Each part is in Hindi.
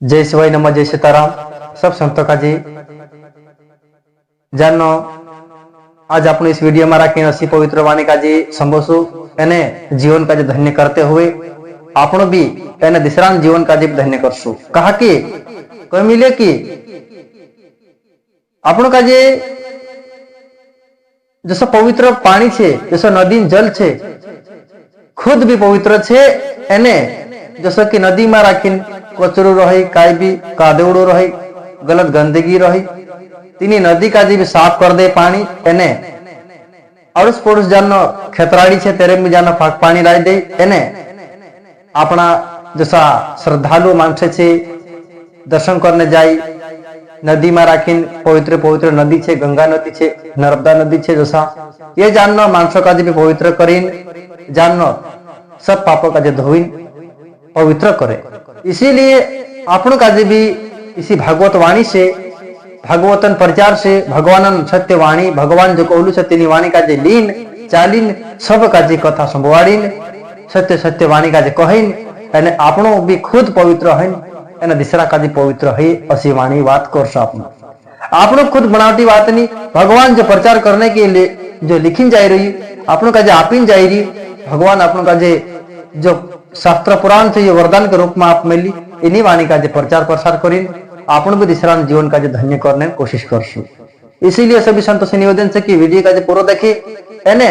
जय शिवाय नमः, जय सीताराम। सब संतों का जी जानो आज अपने इस वीडियो में राखी असी पवित्र वाणी का जी संबोसु एने जीवन का जी धन्य करते हुए आपण भी एने दिसरान जीवन का जी धन्य करसु। कहा कि कोई मिले कि आपण का जी जैसा पवित्र पानी छे, जैसा नदी जल छे, खुद भी पवित्र छे। एने जैसा कि नदी में राखी कचरो रही, काई भी कादेवड़ो रही, गलत गंदगी रही, तीनी नदी का जी भी साफ कर दे पानी। एने अड़ोस पड़ोस जानो खेतराड़ी छे तेरे में जानो फाक पानी लाई दे। एने अपना जैसा श्रद्धालु मानसे छे दर्शन करने जाई, नदी में राखी पवित्र पवित्र नदी छे, गंगा नदी छे, नर्मदा नदी छे, जैसा ये जानना मानसों का जी भी पवित्र करीन जानना सब पापों का जी धोइन पवित्र करे। इसीलिए आपण का जी भी इसी भागवत वाणी से, भागवतन प्रचार से, भगवान सत्य वाणी, भगवान जो कहलू सत्य वाणी का जी लीन चालीन सब का जी कथा संभवाड़ीन सत्य सत्य वाणी का जी कहीन एने आपणो भी खुद पवित्र है एने दिसरा का जी पवित्र है असी वाणी बात करसो। आपणो खुद बनावटी बात नहीं, भगवान जो प्रचार करने के लिए जो लिखी जा रही आपणो का जी आपीन जा रही, भगवान आपणो का जी जो शास्त्र पुराण से ये वरदान के रूप में आप मिली इन्हीं वाणी का जो प्रचार प्रसार करी आपण भी दिसरा जीवन का जो धन्य करने की कोशिश करसु। इसीलिए सभी संतों से निवेदन से कि वीडियो का जो पूरा देखी एने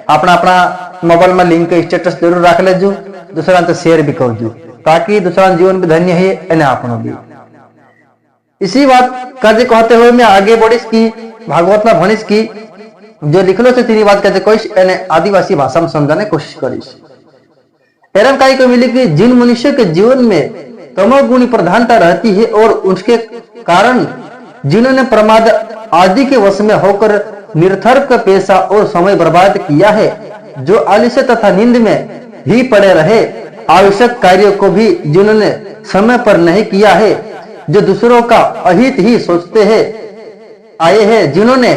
अपना अपना मोबाइल में लिंक स्टेटस जरूर रख ले जो दूसरा तो शेयर भी कर दो ताकि दूसरा जीवन भी धन्य है एने आपण भी। इसी बात का जो कहते हुए मैं आगे बढ़िस की भागवत में भनिस की जो लिखलो से तीन बात का कोशिश एने आदिवासी भाषा में समझाने की कोशिश करीश। एरम काई को मिली कि जिन मनुष्य के जीवन में तमोगुणी प्रधानता रहती है और उसके कारण जिन्होंने प्रमाद आदि के वश में होकर निरर्थक पैसा और समय बर्बाद किया है, जो आलस्य तथा नींद में ही पड़े रहे, आवश्यक कार्यों को भी जिन्होंने समय पर नहीं किया है, जो दूसरों का अहित ही सोचते हैं आए हैं, जिन्होंने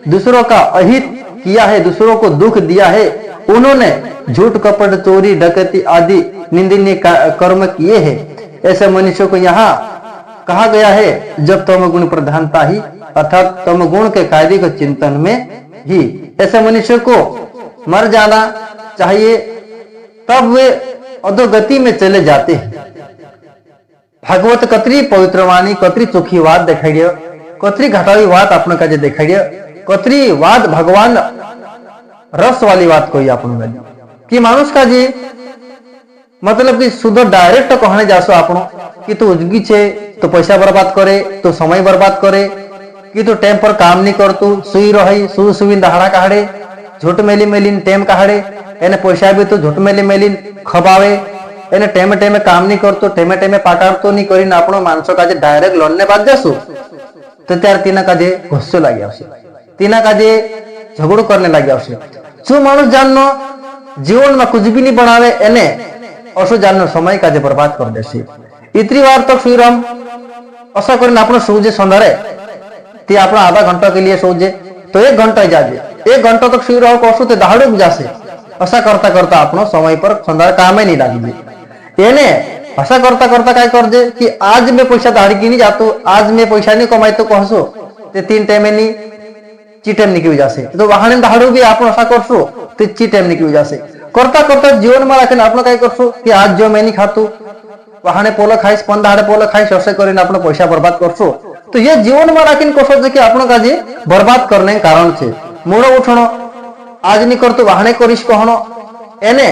दूसरों का अहित किया है, दूसरों को दुख दिया है, उन्होंने झूठ कपट चोरी डकैती आदि निंदनीय कर्म किए हैं। ऐसे मनुष्यों को यहाँ कहा गया है जब तमगुण प्रधानता ही अर्थात तमगुण के कार्य के चिंतन में ही ऐसे मनुष्य को मर जाना चाहिए, तब वे अधोगति में चले जाते हैं। भागवत कतरी पवित्र वाणी, कतरी चोखी बात दिखाई, कतरी घटावी बात अपने का दिखाई, कतरी बात भगवान रस वाली बात कोई अपन कि मानुष का जी मतलब कि सुधो डायरेक्ट कहने जासो आपनो कि तू उजगी छे तो पैसा बर्बाद करे, तो समय बर्बाद करे, कि तू टाइम पर काम नहीं कर, तू सुई रही सु सुविन दहाड़ा काढ़े, झूठ मेली मेलिन टाइम काढ़े, एने पैसा भी तू झूठ मेली मेलिन खबावे, एने टाइम टाइम काम नहीं कर, तो टाइम टाइम पाकार तो नहीं करीन आपनो मानसो का जे डायरेक्ट लड़ने बाद जासो तो त्यार तीना का जे गुस्सो लागे आवशे, तीना का जे झगड़ो करने लगे आवशे। जो मानुष जाननो जीवन में कुछ भी नहीं बनावे एने असो जाननो समय का जे बर्बाद कर देसी। इतनी बार तक सुईराम ऐसा करने अपना सोचे संधारे ती अपना आधा घंटा के लिए सोचे तो 1 घंटा जाजे, 1 घंटा तक सुई रहो कसो ते दहाड़े भी जासे। ऐसा करता करता अपनो समय पर संधारे काम ही नहीं लागे। एने ऐसा करता करता क्या कर दे कि आज मैं पैसा दहाड़ी की नहीं जातो, आज मैं पैसा नहीं कमाई तो कहसो ते 3 टाइम नहीं चीटेम निकल जासे, तो वाहने दहाड़ो भी आप ऐसा करसो तो चीटेम निकल जासे। करता करता जीवन में रखने आप क्या करसो कि आज जो मैं नहीं खातू वाहने पोलो खाइस, 5 दहाड़े पोलो खाइस, ऐसे करीने अपना पैसा बर्बाद करसो। तो ये जीवन में रखने कसो कि आपनो का जी बर्बाद करने के कारण छे। मोड़ो उठनो आज नहीं करतो वाहने करिस कहनो, एने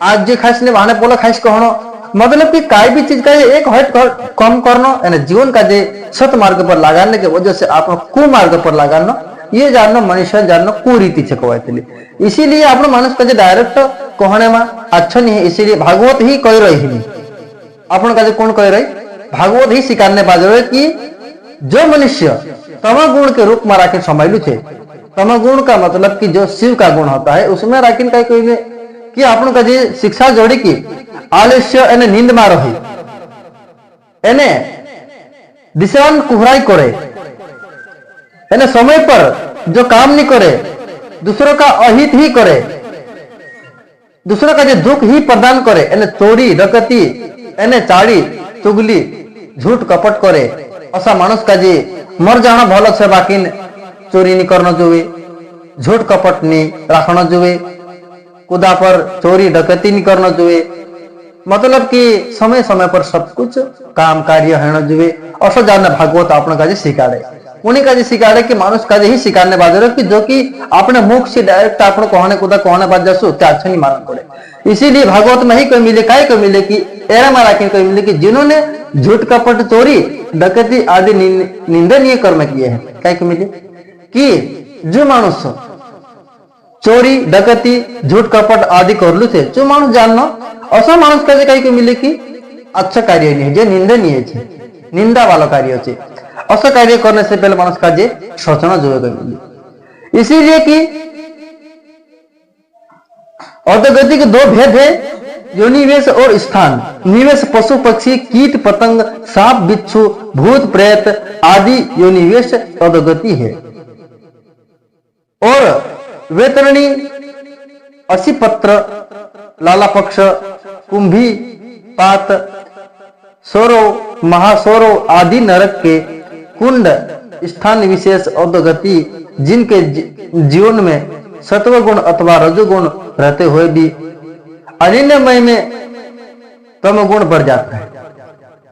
आज जे खाइस ने वाहने पोलो खाइस कहनो, मतलब कि काई भी चीज का एक हट कम करनो एने जीवन का जे सत मार्ग पर लगाने के वजह से आप कुमार्ग पर लगानो ये जानना मनुष्य जानना कुरीति से कहते। इसीलिए आप मनुष्य का डायरेक्ट कहने में अच्छा नहीं है, इसीलिए भागवत ही कह रही है अपन का कौन कह रही भागवत ही स्वीकारने बाज रहे कि जो मनुष्य तमगुण के रूप में राखिन संभालू थे, तमगुण का मतलब कि जो शिव का गुण होता है उसमें राखिन का कि अपन का जी शिक्षा जोड़ी की आलस्य एने नींद में रही, एने दिशान कुहराई करे, एने समय पर जो काम नहीं करे, दूसरों का अहित ही करे, दूसरों का जो दुख ही प्रदान करे, एने चोरी डकैती एने चाड़ी चुगली झूठ कपट करे असा माणूस का जे मर जाना भल छे बाकी चोरी नहीं करना जुए, झूठ कपट नहीं रखना जुए, कुदा पर चोरी डकैती नहीं करना जुए, मतलब कि समय समय पर सब कुछ काम कार्य होना जुए। असो जानना भागवत आपने का सिखाड़े, उन्हीं का सिखाड़े कि मानुष का ही सिखाने बाजर कि जो कि अपने मुख से डायरेक्ट आपने कहने कुदा कहने बाज जासु त्या अच्छा नहीं मालूम पड़े। इसीलिए भागवत में ही कोई मिले काय को मिले कि एरा मारा कोई मिले कि जिन्होंने झूठ कपट चोरी डकैती आदि निंदनीय कर्म किए हैं, काय को मिले कि जो मानुष चोरी डकैती झूठ कपट आदि करलू थे जो मानुष जानना असा मानुष का काही को मिले कि अच्छा कार्य नहीं जे निंदनीय है, निंदा वाला कार्य है, ऐसा कार्य करने से पहले मानुष का जे सोचना जो है। इसीलिए कि अधोगति के दो भेद है, योनिवेश और स्थान। निवेश पशु पक्षी कीट पतंग सांप बिच्छू भूत प्रेत आदि योनिवेश अधोगति है। और वेतरणी असिपत्र लाला पक्ष कुंभी पात सौरो महासौरो आदि नरक के कुंड स्थान विशेष अधोगति जिनके जीवन में सत्वगुण अथवा रजोगुण रहते हुए भी अनिन्यमय में तम गुण बढ़ जाता है।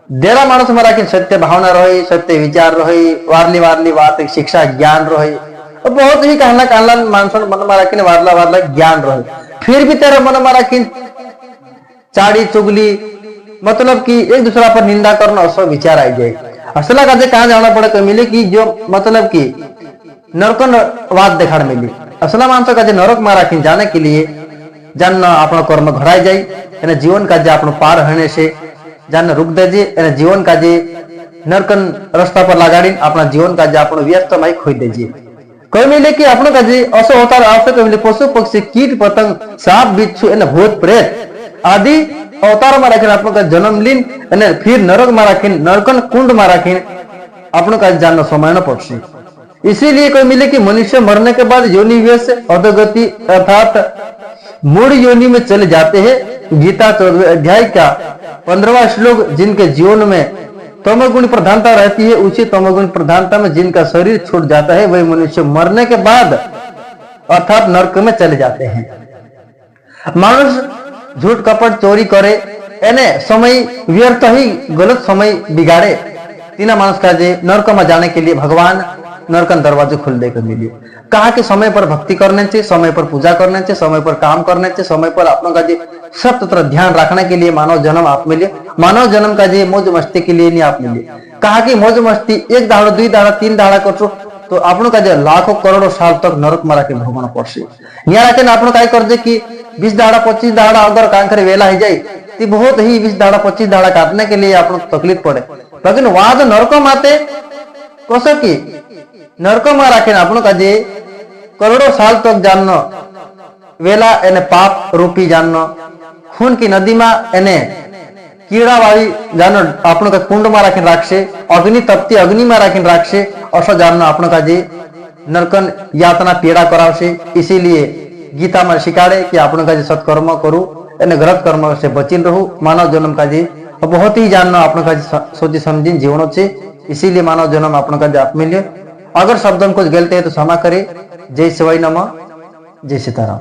देरा मानस मरा कि सत्य भावना रही, सत्य विचार रही, वारली वारली बात शिक्षा ज्ञान रही, और बहुत ही कहना कहला मानस मन मारा कि वारला वारला ज्ञान रही, फिर भी तेरा मन मारा कि चाड़ी चुगली मतलब कि एक दूसरा पर निंदा करना उसका विचार आ जाए। असला का कहाँ जाना पड़े को मिले कि जो मतलब कि नरकन वाद देखा मिली असला मानस का नरक मारा कि जाने के लिए जानना अपना कर्म घड़ाई जाए, जीवन का अपना पार होने से जानना रुक दीजिए, जीवन का नरकन रास्ता पर लगाड़ी अपना जीवन का अपना व्यस्त माई खोई दीजिए। कोई मिले कि अपनों का असो होता आवश्यक मिले पशु पक्षी कीट पतंग सांप बिच्छू भूत प्रेत आदि अवतार में रखी अपनों का जन्म लीन फिर नरक में रखी नरकन कुंड में रखी अपनों का जानना समय न पड़े। इसीलिए कोई मिले कि मनुष्य मरने के बाद योनिवेश अधोगति अर्थात मूड योनि में चले जाते हैं। गीता 14वें अध्याय का 15वां श्लोक जिनके जीवन में तमोगुण प्रधानता रहती है, उसी तमोगुण प्रधानता में जिनका शरीर छूट जाता है वही मनुष्य मरने के बाद अर्थात नरक में चले जाते हैं। मानुष झूठ कपट चोरी करे एने समय व्यर्थ ही गलत समय बिगाड़े तीना मानुष का नरक में जाने के लिए भगवान नरकन दरवाजे खुल देकर मिले। कहा कि समय पर भक्ति करने चाहिए, समय पर पूजा करने चाहिए, समय पर काम करने चाहिए, समय पर अपनों का सब तरह ध्यान रखने के लिए मानव जन्म आप मिले। मानव जन्म का मौज मस्ती के लिए नहीं आप मिले। कहा कि मौज मस्ती एक दाड़ा दुई दाड़ा तीन दाड़ा कर तो अपनों का लाखों करोड़ों साल तक नरक मारा के भोगना पड़े। यहाँ रखे अपनों का कर दे कि 20 दाड़ा 25 दाड़ा अगर काम करे वेला ही जाए तो बहुत ही 20 दाड़ा 25 दाड़ा काटने के लिए आप तकलीफ पड़े। लेकिन वहां तो नरक माते कसो की नरक में रखे अपनों का करोड़ों साल तक जानना वेला एने पाप रूपी जानना खून की नदी में एने कीड़ा वाली जानो अपनों का कुंड में रखी राखसे अग्नि तपती अग्नि में रखी राखसे ऐसा जानना अपनों का नरकन यातना पीड़ा करावसे। इसीलिए गीता में सिखाड़े कि अपनों का सत्कर्म करू एने गलत कर्म से बचिन रहू। मानव जन्म का बहुत ही जानना अपनों का सोची समझी जीवन से। इसीलिए मानव जन्म अपनों का आप मिले। अगर शब्द में कुछ गलते हैं तो क्षमा करे। जय शिवाय नमः, जय सीताराम।